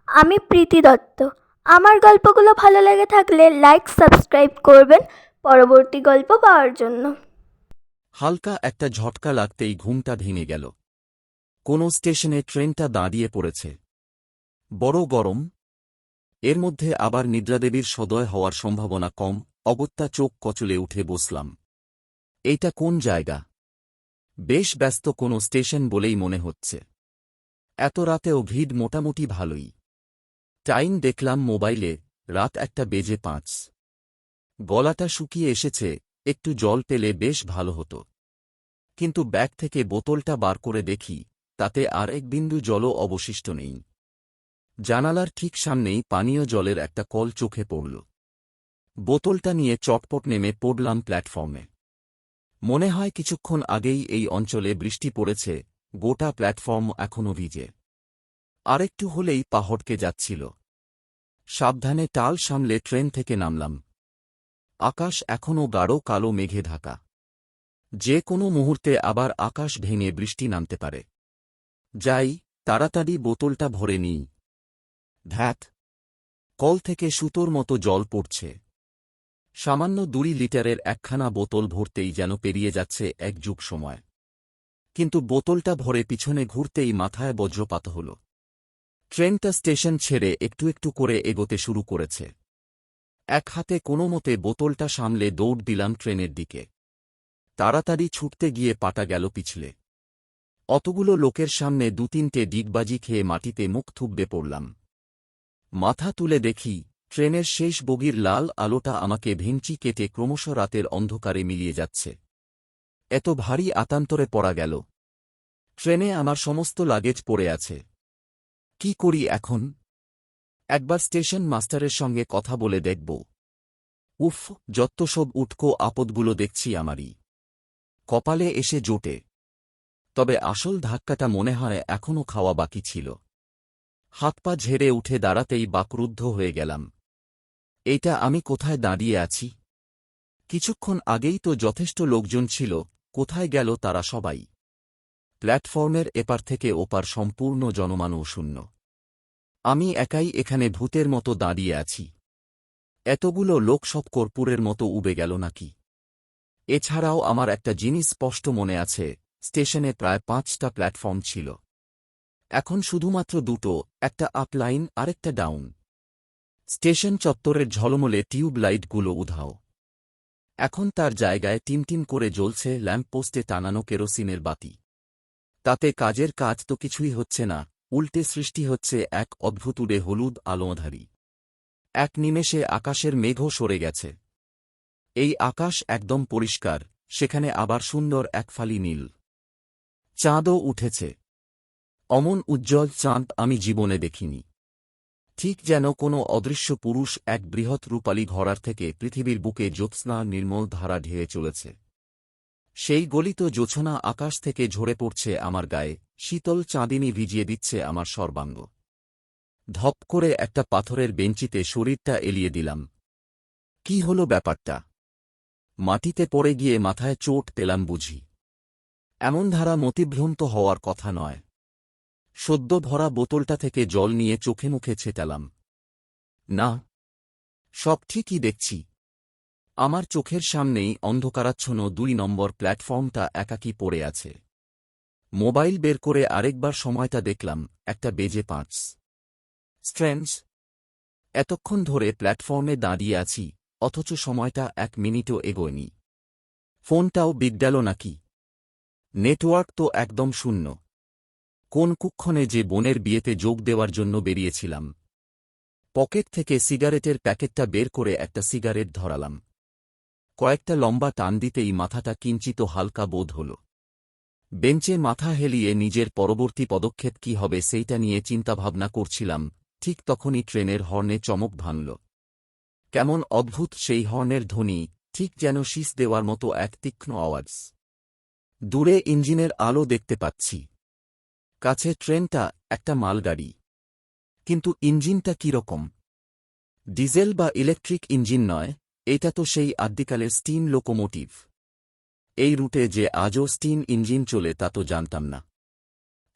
আমি প্রীতি দত্ত। আমার গল্পগুলো ভালো লেগে থাকলে লাইক সাবস্ক্রাইব করবেন পরবর্তী গল্প পাওয়ার জন্য। হালকা একটা ঝটকা লাগতেই ঘুমটা ভেঙে গেল। কোনো স্টেশনে ট্রেনটা দাঁড়িয়ে পড়েছে। বড় গরম, এর মধ্যে আবার নিদ্রাদেবীর সদয় হওয়ার সম্ভাবনা কম। অগত্যা চোখ কচলে উঠে বসলাম। এইটা কোন জায়গা? বেশ ব্যস্ত কোনো স্টেশন বলেই মনে হচ্ছে। এত রাতেও ভিড় মোটামুটি ভালোই। টাইম দেখলাম মোবাইলে, রাত 1:05। গলাটা শুকিয়ে এসেছে, একটু জল পেলে বেশ ভালো হতো। কিন্তু ব্যাগ থেকে বোতলটা বার করে দেখি, তাতে আর এক বিন্দু জলও অবশিষ্ট নেই। জানালার ঠিক সামনেই পানীয় জলের একটা কল চোখে পড়ল। বোতলটা নিয়ে চটপট নেমে পড়লাম প্ল্যাটফর্মে। মনে হয় কিছুক্ষণ আগেই এই অঞ্চলে বৃষ্টি পড়েছে, গোটা প্ল্যাটফর্ম এখনও ভিজে। আরেকটু হলেই পা হটকে যাচ্ছিল। সাবধানে টাল সামলে ট্রেন থেকে নামলাম। আকাশ এখনও গাঢ় কালো মেঘে ঢাকা। যে কোনো মুহূর্তে আবার আকাশ ভেঙে বৃষ্টি নামতে পারে। যাই, তাড়াতাড়ি বোতলটা ভরে নিই। ধ্যাত, কল থেকে সুতোর মতো জল পড়ছে। সামান্য 2 লিটারের একখানা বোতল ভরতেই যেন পেরিয়ে যাচ্ছে এক যুগ সময়। কিন্তু বোতলটা ভরে পিছনে ঘুরতেই মাথায় বজ্রপাত হল। ট্রেনটা স্টেশন ছেড়ে একটু একটু করে এগোতে শুরু করেছে। এক হাতে কোনোমতে বোতলটা সামলে দৌড় দিলাম ট্রেনের দিকে। তাড়াতাড়ি ছুটতে গিয়ে পাটা গেল পিছলে। অতগুলো লোকের সামনে 2-3টে ডিগবাজি খেয়ে মাটিতে মুখ থুবড়ে পড়লাম। মাথা তুলে দেখি, ট্রেনের শেষ বগির লাল আলোটা আমাকে ভেঙচি কেটে ক্রমশ রাতের অন্ধকারে মিলিয়ে যাচ্ছে। এত ভারী আতান্তরে পড়া গেল। ট্রেনে আমার সমস্ত লাগেজ পড়ে আছে। কি করি এখন? একবার স্টেশন মাস্টারের সঙ্গে কথা বলে দেখব। উফ, যত্ত সব উটকো আপদগুলো দেখছি আমারই কপালে এসে জোটে। তবে আসল ধাক্কাটা মনে হয় এখনও খাওয়া বাকি ছিল। হাত পা ঝেড়ে উঠে দাঁড়াতেই বাকরুদ্ধ হয়ে গেলাম। এইটা আমি কোথায় দাঁড়িয়ে আছি? কিছুক্ষণ আগেই তো যথেষ্ট লোকজন ছিল, কোথায় গেল তারা সবাই? প্ল্যাটফর্মের এপার থেকে ওপার সম্পূর্ণ জনমানব শূন্য। আমি একাই এখানে ভূতের মতো দাঁড়িয়ে আছি। এতগুলো লোক সব কর্পূরের মতো উবে গেল নাকি? এছাড়াও আমার একটা জিনিস স্পষ্ট মনে আছে, স্টেশনে প্রায় 5টা প্ল্যাটফর্ম ছিল। এখন শুধুমাত্র 2টো, একটা আপ লাইন আরেকটা ডাউন। স্টেশন চত্বরের ঝলমলে টিউব লাইটগুলো উধাও। এখন তার জায়গায় টিমটিম করে জ্বলছে ল্যাম্পপোস্টে টানানো কেরোসিনের বাতি। তাতে কাজের কাজ তো কিছুই হচ্ছে না, উল্টে সৃষ্টি হচ্ছে এক অদ্ভুতুড়ে হলুদ আলোধারী। এক নিমেষে আকাশের মেঘও সরে গেছে। এই আকাশ একদম পরিষ্কার, সেখানে আবার সুন্দর এক ফালি নীল। চাঁদও উঠেছে। অমন উজ্জ্বল চাঁদ আমি জীবনে দেখিনি। ঠিক যেন কোনো অদৃশ্য পুরুষ এক বৃহৎ রূপালী ঘরার থেকে পৃথিবীর বুকে জ্যোৎস্না নির্মল ধারা ঢেয়ে চলেছে। সেই গলিত জোছনা আকাশ থেকে ঝরে পড়ছে আমার গায়ে, শীতল চাঁদিনী ভিজিয়ে দিচ্ছে আমার সর্বাঙ্গ। ধপ করে একটা পাথরের বেঞ্চিতে শরীরটা এলিয়ে দিলাম। কি হলো ব্যাপারটা? মাটিতে পড়ে গিয়ে মাথায় চোট পেলাম বুঝি? এমন ধারা মতিভ্রান্ত হওয়ার কথা নয়। সদ্য ভরা বোতলটা থেকে জল নিয়ে চোখে মুখে ছেটালাম। না, সব ঠিকই দেখছি। আমার চোখের সামনেই অন্ধকারাচ্ছন্ন 2 নম্বর প্ল্যাটফর্মটা একাকী পড়ে আছে। মোবাইল বের করে আরেকবার সময়টা দেখলাম, 1:05। স্ট্রেঞ্জ, এতক্ষণ ধরে প্ল্যাটফর্মে দাঁড়িয়ে আছি, অথচ সময়টা 1 মিনিটও এগোয়নি। ফোনটাও বিদ গেল নাকি? নেটওয়ার্ক তো একদম শূন্য। কোন কুক্ষণে যে বোনের বিয়েতে যোগ দেওয়ার জন্য বেরিয়েছিলাম। পকেট থেকে সিগারেটের প্যাকেটটা বের করে একটা সিগারেট ধরালাম। কয়েকটা লম্বা টান দিতেই মাথাটা কিঞ্চিত হালকা বোধ হল। বেঞ্চে মাথা হেলিয়ে নিজের পরবর্তী পদক্ষেপ কি হবে সেইটা নিয়ে চিন্তাভাবনা করছিলাম, ঠিক তখনই ট্রেনের হর্নে চমক ভাঙল। কেমন অদ্ভুত সেই হর্নের ধ্বনি, ঠিক যেন শীষ দেওয়ার মতো এক তীক্ষ্ণ আওয়াজ। দূরে ইঞ্জিনের আলো দেখতে পাচ্ছি। কাছে ট্রেনটা, একটা মালগাড়ি। কিন্তু ইঞ্জিনটা কীরকম? ডিজেল বা ইলেকট্রিক ইঞ্জিন নয়, এটা তো সেই আদ্যিকালের স্টিম লোকোমোটিভ। এই রুটে যে আজও স্টিম ইঞ্জিন চলে তা তো জানতাম না।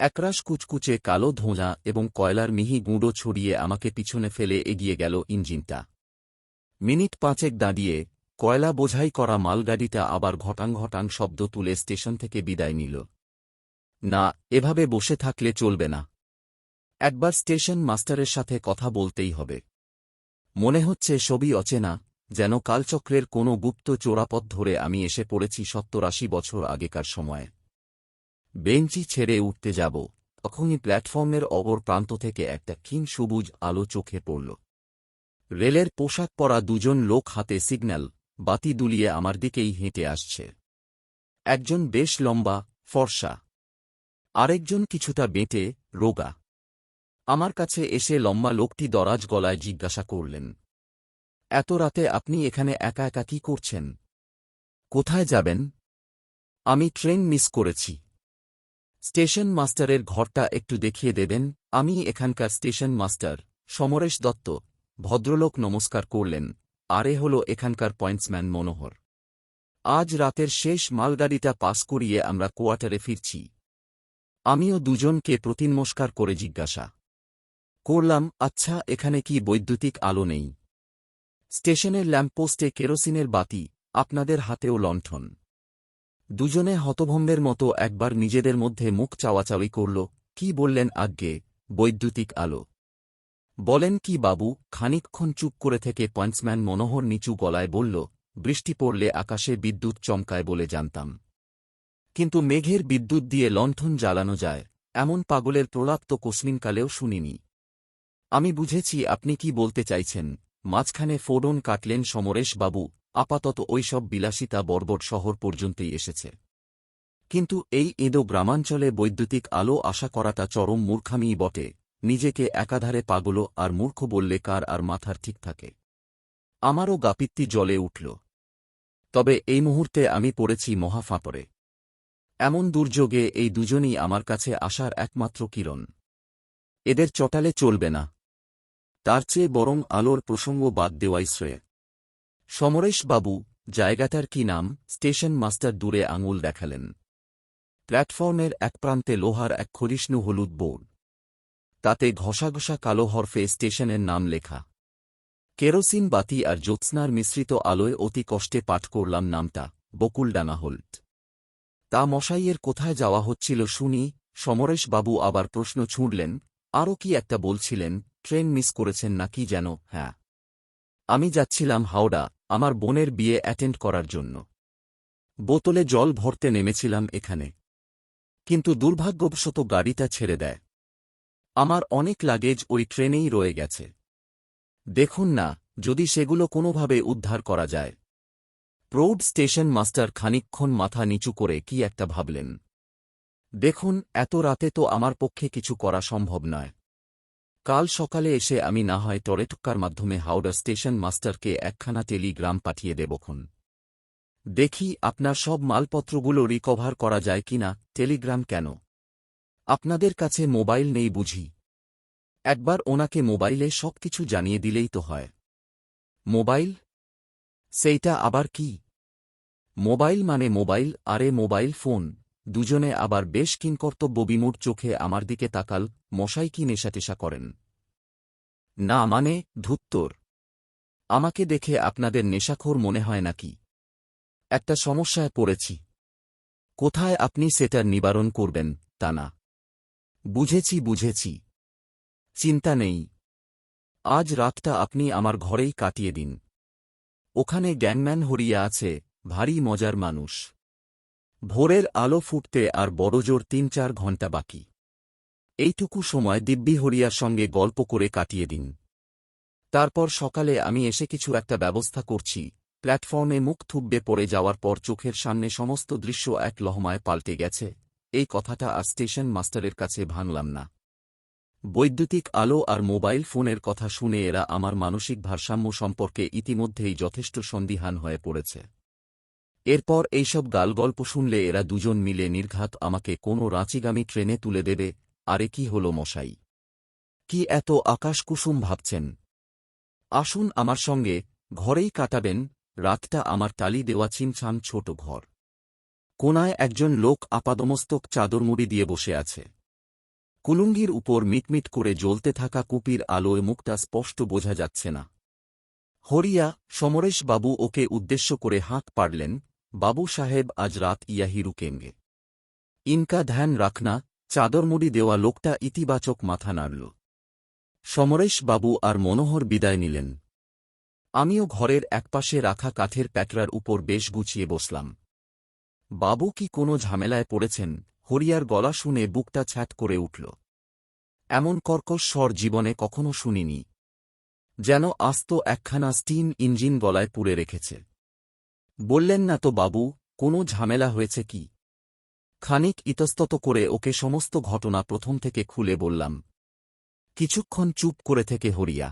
একরাশ কুচকুচে কালো ধোঁয়া এবং কয়লার মিহি গুঁড়ো ছড়িয়ে আমাকে পিছনে ফেলে এগিয়ে গেল ইঞ্জিনটা। মিনিট পাঁচেক দাঁড়িয়ে কয়লা বোঝাই করা মালগাড়িটা আবার ঘটাং ঘটাং শব্দ তুলে স্টেশন থেকে বিদায় নিল। না, এভাবে বসে থাকলে চলবে না। একবার স্টেশন মাস্টারের সাথে কথা বলতেই হবে। মনে হচ্ছে সবই অচেনা, যেন কালচক্রের কোনো গুপ্ত চোরাপথ ধরে আমি এসে পড়েছি 70-80 বছর আগেকার সময়ে। বেঞ্চি ছেড়ে উঠতে যাব, তখনই প্ল্যাটফর্মের অপর প্রান্ত থেকে একটা ক্ষীণ সবুজ আলো চোখে পড়ল। রেলের পোশাক পরা দুজন লোক হাতে সিগন্যাল বাতি দুলিয়ে আমার দিকেই হেঁটে আসছে। একজন বেশ লম্বা, ফর্সা, আরেকজন কিছুটা বেঁটে, রোগা। আমার কাছে এসে লম্বা লোকটি দরাজ গলায় জিজ্ঞাসা করলেন, এত রাতে আপনি এখানে একা একা কি করছেন? কোথায় যাবেন? আমি ট্রেন মিস করেছি। স্টেশন মাস্টারের ঘরটা একটু দেখিয়ে দেবেন? আমি এখানকার স্টেশন মাস্টার, সমরেশ দত্ত। ভদ্রলোক নমস্কার করলেন। আরে হল এখানকার পয়েন্টসম্যান মনোহর। আজ রাতের শেষ মালগাড়িটা পাস করিয়ে আমরা কোয়ার্টারে ফিরছি। আমিও দুজনকে প্রতিনমস্কার করে জিজ্ঞাসা করলাম, আচ্ছা, এখানে কি বৈদ্যুতিক আলো নেই? স্টেশনের ল্যাম্পপোস্টে কেরোসিনের বাতি, আপনাদের হাতেও লণ্ঠন। দুজনে হতভম্বের মতো একবার নিজেদের মধ্যে মুখ চাওয়াচাওয়ি করল। কি বললেন আজ্ঞে, বৈদ্যুতিক আলো? বলেন কি বাবু? খানিকক্ষণ চুপ করে থেকে পয়েন্টসম্যান মনোহর নিচু গলায় বলল, বৃষ্টি পড়লে আকাশে বিদ্যুৎ চমকায় বলে জানতাম, কিন্তু মেঘের বিদ্যুৎ দিয়ে লণ্ঠন জ্বালানো যায় এমন পাগলের প্রলাপ তো কোস্মিনকালেও শুনিনি। আমি বুঝেছি আপনি কি বলতে চাইছেন। মাঝখানে ফোড়ন কাটলেন সমরেশ বাবু। আপাতত ওইসব বিলাসিতা বর্বর শহর পর্যন্তই এসেছে, কিন্তু এই এঁদো গ্রামাঞ্চলে বৈদ্যুতিক আলো আশা করাটা চরম মূর্খামিই বটে। নিজেকে একাধারে পাগল আর মূর্খ বললে কার আর মাথার ঠিক থাকে? আমারও গাপিত্তি জ্বলে উঠল। তবে এই মুহূর্তে আমি পড়েছি মহা ফাঁপরে। এমন দুর্যোগে এই দুজনই আমার কাছে আসার একমাত্র কিরণ। এদের চটালে চলবে না, তার চেয়ে বরং আলোর প্রসঙ্গ বাদ দেওয়াই শ্রেয়। সমরেশ বাবু, জায়গাটার কি নাম? স্টেশন মাস্টার দূরে আঙুল দেখালেন। প্ল্যাটফর্মের এক প্রান্তে লোহার এক ক্ষরিষ্ণু হলুদ বোর্ড, তাতে ঘষা ঘষা কালো হরফে স্টেশনের নাম লেখা। কেরোসিন বাতি আর জ্যোৎস্নার মিশ্রিত আলোয় অতি কষ্টে পাঠ করলাম নামটা, বকুলডাঙ্গা হোল্ট। তা মশাইয়ের কোথায় যাওয়া হচ্ছিল শুনি? সমরেশ বাবু আবার প্রশ্ন ছুঁড়লেন। আরও কি একটা বলছিলেন, ট্রেন মিস করেছেন নাকি যেন? হ্যাঁ, আমি যাচ্ছিলাম হাওড়া, আমার বোনের বিয়ে অ্যাটেন্ড করার জন্য। বোতলে জল ভরতে নেমেছিলাম এখানে, কিন্তু দুর্ভাগ্যবশত গাড়িটা ছেড়ে দেয়। আমার অনেক লাগেজ ওই ট্রেনেই রয়ে গেছে। দেখুন না, যদি সেগুলো কোনোভাবে উদ্ধার করা যায়। প্রৌঢ় স্টেশন মাস্টার খানিকক্ষণ মাথা নিচু করে কি একটা ভাবলেন। দেখুন, এত রাতে তো আমার পক্ষে কিছু করা সম্ভব নয়। কাল সকালে এসে আমি না হয় টরেটুক্কার মাধ্যমে হাওড়া স্টেশন মাস্টারকে একখানা টেলিগ্রাম পাঠিয়ে দেবক্ষণ। দেখি আপনার সব মালপত্রগুলো রিকভার করা যায় কিনা। টেলিগ্রাম কেন? আপনাদের কাছে মোবাইল নেই বুঝি? একবার ওনাকে মোবাইলে সবকিছু জানিয়ে দিলেই তো হয়। মোবাইল? সেইটা আবার কি? মোবাইল মানে মোবাইল, আরে মোবাইল ফোন। দুজনে আবার বেশ কিংকর্তব্যবিমূঢ় চোখে আমার দিকে তাকাল। মশাই কি নেশাটেশা করেন? না মানে, ধুত্তর, আমাকে দেখে আপনাদের নেশাখোর মনে হয় নাকি? একটা সমস্যায় পড়েছি। কোথায় আপনি সেটার নিবারণ করবেন তা না। বুঝেছি বুঝেছি, চিন্তা নেই। আজ রাতটা আপনি আমার ঘরেই কাটিয়ে দিন। ওখানে গ্যাংম্যান হরিয়া আছে, ভারী মজার মানুষ। ভোরের আলো ফুটতে আর বড়জোর ৩-৪ ঘণ্টা বাকি। এইটুকু সময় দিব্যি হরিয়ার সঙ্গে গল্প করে কাটিয়ে দিন। তারপর সকালে আমি এসে কিছু একটা ব্যবস্থা করছি। প্ল্যাটফর্মে মুখ থুবড়ে পড়ে যাওয়ার পর চোখের সামনে সমস্ত দৃশ্য এক লহমায় পাল্টে গেছে। এই কথাটা আর স্টেশন মাস্টারের কাছে ভাঙলাম না। বৈদ্যুতিক আলো আর মোবাইল ফোনের কথা শুনে এরা আমার মানসিক ভারসাম্য সম্পর্কে ইতিমধ্যেই যথেষ্ট সন্দিহান হয়ে পড়েছে। এরপর এইসব গালগল্প শুনলে এরা দুজন মিলে নির্ঘাত আমাকে কোনো রাঁচিগামী ট্রেনে তুলে দেবে। আরে কি হলো মশাই, কি এত আকাশকুসুম ভাবছেন? আসুন আমার সঙ্গে, ঘরেই কাটাবেন রাতটা আমার টালি দেওয়া ছিমছাম ছোট ঘর। কোনায় একজন লোক আপাদমস্তক চাদর মুড়ি দিয়ে বসে আছে। কুলুঙ্গির উপর মিটমিট করে জ্বলতে থাকা কুপির আলোয় মুখটা স্পষ্ট বোঝা যাচ্ছে না। হরিয়া, সমরেশ বাবু ওকে উদ্দেশ্য করে হাঁক পাড়লেন, বাবু সাহেব আজ রাত ইয়াহি রুকেঙ্গে। ইনকা ধ্যান রাখনা। চাদরমুড়ি দেওয়া লোকটা ইতিবাচক মাথা নাড়ল। সমরেশ বাবু আর মনোহর বিদায় নিলেন। আমিও ঘরের একপাশে রাখা কাঠের প্যাটরার উপর বেশ গুছিয়ে বসলাম। বাবু কি কোনো ঝামেলায় পড়েছেন? হরিয়ার গলা শুনে বুকটা ছ্যাট করে উঠল। এমন কর্কশ স্বর জীবনে কখনো শুনিনি। যেন আস্ত একখানা স্টিম ইঞ্জিন গলায় পুড়ে রেখেছে। বললেন না তো বাবু, কোনো ঝামেলা হয়েছে কি? খানিক ইতস্তত করে ওকে সমস্ত ঘটনা প্রথম থেকে খুলে বললাম। কিছুক্ষণ চুপ করে থেকে হরিয়া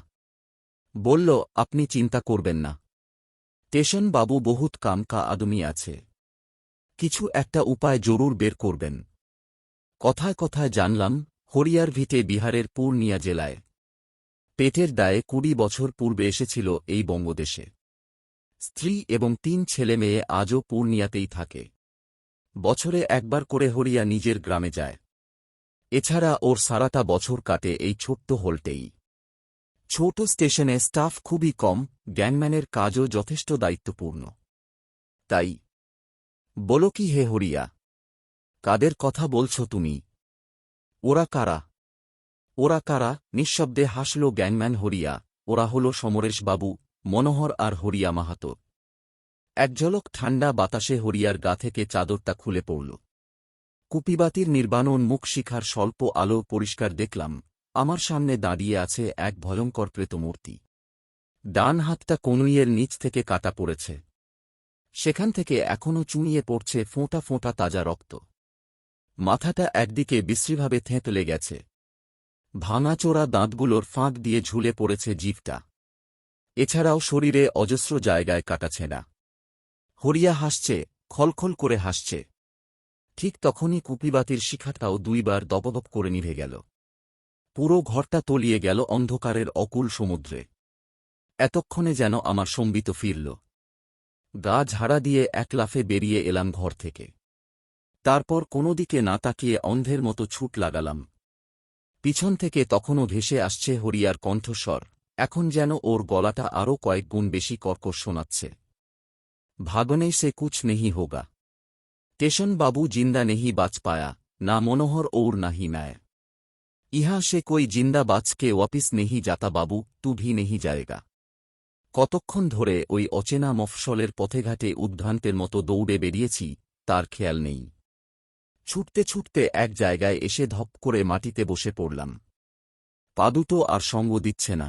বলল, আপনি চিন্তা করবেন না। স্টেশন বাবু বহুত কাম কা আদমি আছে, কিছু একটা উপায় জরুর বের করবেন। কথায় কথায় জানলাম হরিয়ার ভিটে বিহারের পূর্ণিয়া জেলায়। পেটের দায়ে 20 বছর পূর্বে এসেছিল এই বঙ্গদেশে। স্ত্রী এবং 3 ছেলে মেয়ে আজও পূর্ণিয়াতেই থাকে। বছরে একবার করে হরিয়া নিজের গ্রামে যায়। এছাড়া ওর সারাটা বছর কাটে এই ছোট্ট হোল্টেই। ছোট স্টেশনে স্টাফ খুবই কম, গ্যাংম্যানের কাজও যথেষ্ট দায়িত্বপূর্ণ। তাই বলো কি হে হরিয়া, কাদের কথা বলছ তুমি? ওরা কারা? ওরা কারা? নিঃশব্দে হাসল গ্যাংম্যান হরিয়া। ওরা হল সমরেশ বাবু, মনোহর আর হরিয়া মাহাতো। এক ঝলক ঠান্ডা বাতাসে হরিয়ার গা থেকে চাদরটা খুলে পড়ল। কুপিবাতির নির্বাণন মুখ শিখার স্বল্প আলো পরিষ্কার দেখলাম। আমার সামনে দাঁড়িয়ে আছে এক ভয়ঙ্কর প্রেতমূর্তি। ডান হাতটা কনুইয়ের নিচ থেকে কাটা পড়েছে। সেখান থেকে এখনও চুঁইয়ে পড়ছে ফোঁটা ফোঁটা তাজা রক্ত। মাথাটা একদিকে বিশ্রীভাবে থেঁতলে গেছে। ভাঙাচোরা দাঁতগুলোর ফাঁক দিয়ে ঝুলে পড়েছে জিভটা। এছাড়াও শরীরে অজস্র জায়গায় কাটাছেঁড়া। হরিয়া হাসছে, খলখল করে হাসছে। ঠিক তখনই কুপিবাতির শিখাটাও 2 বার দপদপ করে নিভে গেল। পুরো ঘরটা তলিয়ে গেল অন্ধকারের অকুল সমুদ্রে। এতক্ষণে যেন আমার সম্বিত ফিরল। গা ঝাড়া দিয়ে এক লাফে বেরিয়ে এলাম ঘর থেকে। তারপর কোনো দিকে না তাকিয়ে অন্ধের মতো ছুট লাগালাম। পিছন থেকে তখনও ভেসে আসছে হরিয়ার কণ্ঠস্বর, এখন যেন ওর গলাটা আরও কয়েক গুণ বেশি কর্কশ শোনাচ্ছে। ভাগনে সে কুছ নেহি হোগা। স্টেশন বাবু জিন্দা নেহি বাচ পায়া, না মনোহর ওর নাহি मैं। ইহা সে কই জিন্দা বাচ কে ওয়াপিস নেহি যাতা বাবু, তু ভি নেহি যায়েগা। কতক্ষণ ধরে ওই অচেনা মফস্বলের পথেঘাটে উদ্ভ্রান্তের মতো দৌড়ে বেরিয়েছি তার খেয়াল নেই। ছুটতে ছুটতে এক জায়গায় এসে ধপ করে মাটিতে বসে পড়লাম। পা দুটো আর সঙ্গ দিচ্ছে না।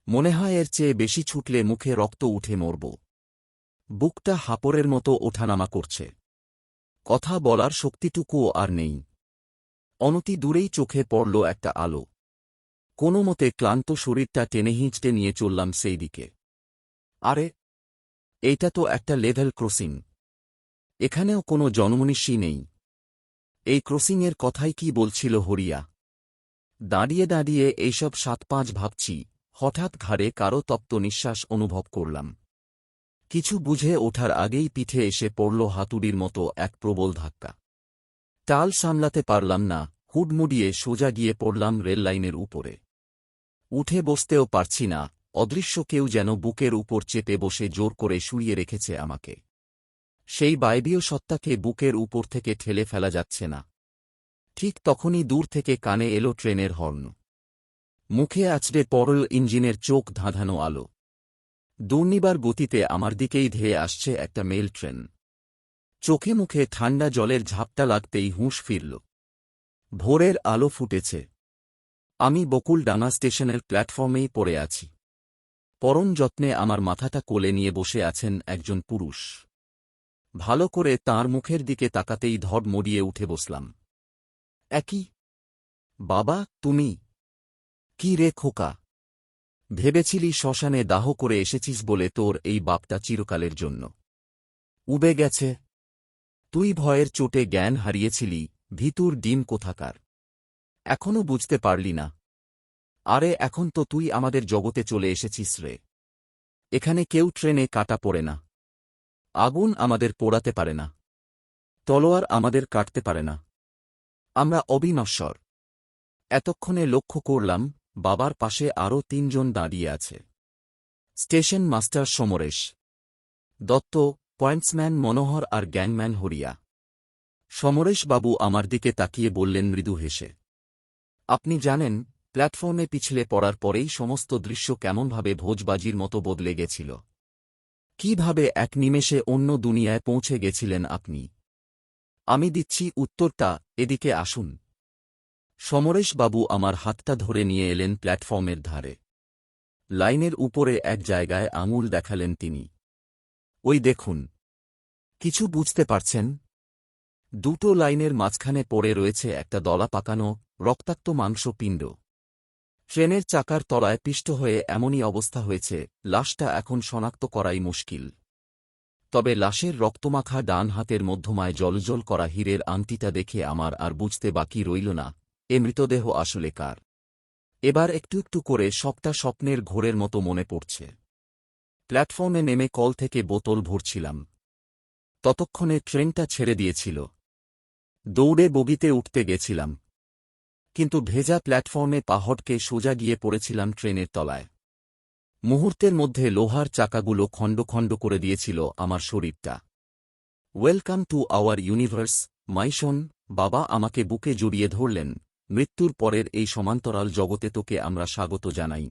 মনে হয় এর চেয়ে বেশি ছুটলে মুখে রক্ত উঠে মরব। বুকটা হাঁপড়ের মতো ওঠানামা করছে। কথা বলার শক্তিটুকুও আর নেই। অনতি দূরেই চোখে পড়ল একটা আলো। কোনো মতে ক্লান্ত শরীরটা টেনে হিঁচড়ে নিয়ে চললাম সেই দিকে। আরে, এইটা তো একটা লেভেল ক্রসিং। এখানেও কোনো জনমনীষী নেই। এই ক্রসিংয়ের কথাই কি বলছিল হরিয়া? দাঁড়িয়ে দাঁড়িয়ে এইসব 7-5 ভাবছি, হঠাৎ ঘাড়ে কারো তপ্ত নিঃশ্বাস অনুভব করলাম। কিছু বুঝে ওঠার আগেই পিঠে এসে পড়ল হাতুড়ির মতো এক প্রবল ধাক্কা। টাল সামলাতে পারলাম না, হুডমুড়িয়ে সোজা গিয়ে পড়লাম রেললাইনের উপরে। উঠে বসতেও পারছি না, অদৃশ্য কেউ যেন বুকের উপর চেপে বসে জোর করে শুইয়ে রেখেছে আমাকে। সেই বায়বীয় সত্তাকে বুকের উপর থেকে ঠেলে ফেলা যাচ্ছে না। ঠিক তখনই দূর থেকে কানে এলো ট্রেনের হর্ন। মুখে আছড়ে পড়ল ইঞ্জিনের চোখ ধাঁধানো আলো। দুর্নিবার গতিতে আমার দিকেই ধেয়ে আসছে একটা মেল ট্রেন। চোখে মুখে ঠান্ডা জলের ঝাপটা লাগতেই হুঁশ ফিরল। ভোরের আলো ফুটেছে। আমি বকুলডাঙ্গা স্টেশনের প্ল্যাটফর্মেই পড়ে আছি। পরম যত্নে আমার মাথাটা কোলে নিয়ে বসে আছেন একজন পুরুষ। ভালো করে তাঁর মুখের দিকে তাকাতেই ধড় মরিয়ে উঠে বসলাম। একই বাবা, তুমি? কি রে খোকা, ভেবেছিলি শ্মশানে দাহ করে এসেছিস বলে তোর এই বাপটা চিরকালের জন্য উবে গেছে? তুই ভয়ের চোটে জ্ঞান হারিয়েছিলি, ভিতুর ডিম কোথাকার। এখনও বুঝতে পারলি না? আরে এখন তো তুই আমাদের জগতে চলে এসেছিস রে। এখানে কেউ ট্রেনে কাটা পড়ে না। আগুন আমাদের পোড়াতে পারে না। তলোয়ার আমাদের কাটতে পারে না। আমরা অবিনশ্বর। এতক্ষণে লক্ষ্য করলাম বাবার পাশে আরও ৩ জন দাঁড়িয়ে আছে। Station master Samaresh Dutta, pointsman Manohar আর গ্যাংম্যান হরিয়া। সমরেশবাবু আমার দিকে তাকিয়ে বললেন মৃদু হেসে, আপনি জানেন, প্ল্যাটফর্মে পিছলে পড়ার পরেই সমস্ত দৃশ্য কেমনভাবে ভোজবাজির মতো বদলে গেছিল। কিভাবে এক নিমেষে অন্য দুনিয়ায় পৌঁছে গেছিলেন আপনি। আমি দিচ্ছি উত্তরটা, এদিকে আসুন। সমরেশবাবু আমার হাতটা ধরে নিয়ে এলেন প্ল্যাটফর্মের ধারে। লাইনের উপরে এক জায়গায় আঙুল দেখালেন তিনি। ওই দেখুন। কিছু বুঝতে পারছেন? দুটো লাইনের মাঝখানে পড়ে রয়েছে একটা দলা পাকানো, রক্তাক্ত মাংসপিণ্ড। ট্রেনের চাকার তলায় পিষ্ট হয়ে এমনই অবস্থা হয়েছে, লাশটা এখন শনাক্ত করাই মুশকিল। তবে লাশের রক্তমাখা ডান হাতের মধ্যমায় জলজল করা হীরের আংটিটা দেখে আমার আর বুঝতে বাকি রইল না এ মৃতদেহ আসলে কার। এবার একটু একটু করে সবটা স্বপ্নের ঘোরের মতো মনে পড়ছে। প্ল্যাটফর্মে নেমে কল থেকে বোতল ভরছিলাম। ততক্ষণে ট্রেনটা ছেড়ে দিয়েছিল। দৌড়ে বগিতে উঠতে গেছিলাম, কিন্তু ভেজা প্ল্যাটফর্মে পাহড়কে সোজা গিয়ে পড়েছিলাম ট্রেনের তলায়। মুহূর্তের মধ্যে লোহার চাকাগুলো খণ্ড খণ্ড করে দিয়েছিল আমার শরীরটা। ওয়েলকাম টু আওয়ার ইউনিভার্স, মাইশন। বাবা আমাকে বুকে জড়িয়ে ধরলেন। মৃত্যুর পরের এই সমান্তরাল জগতে তোকে আমরা স্বাগত জানাই।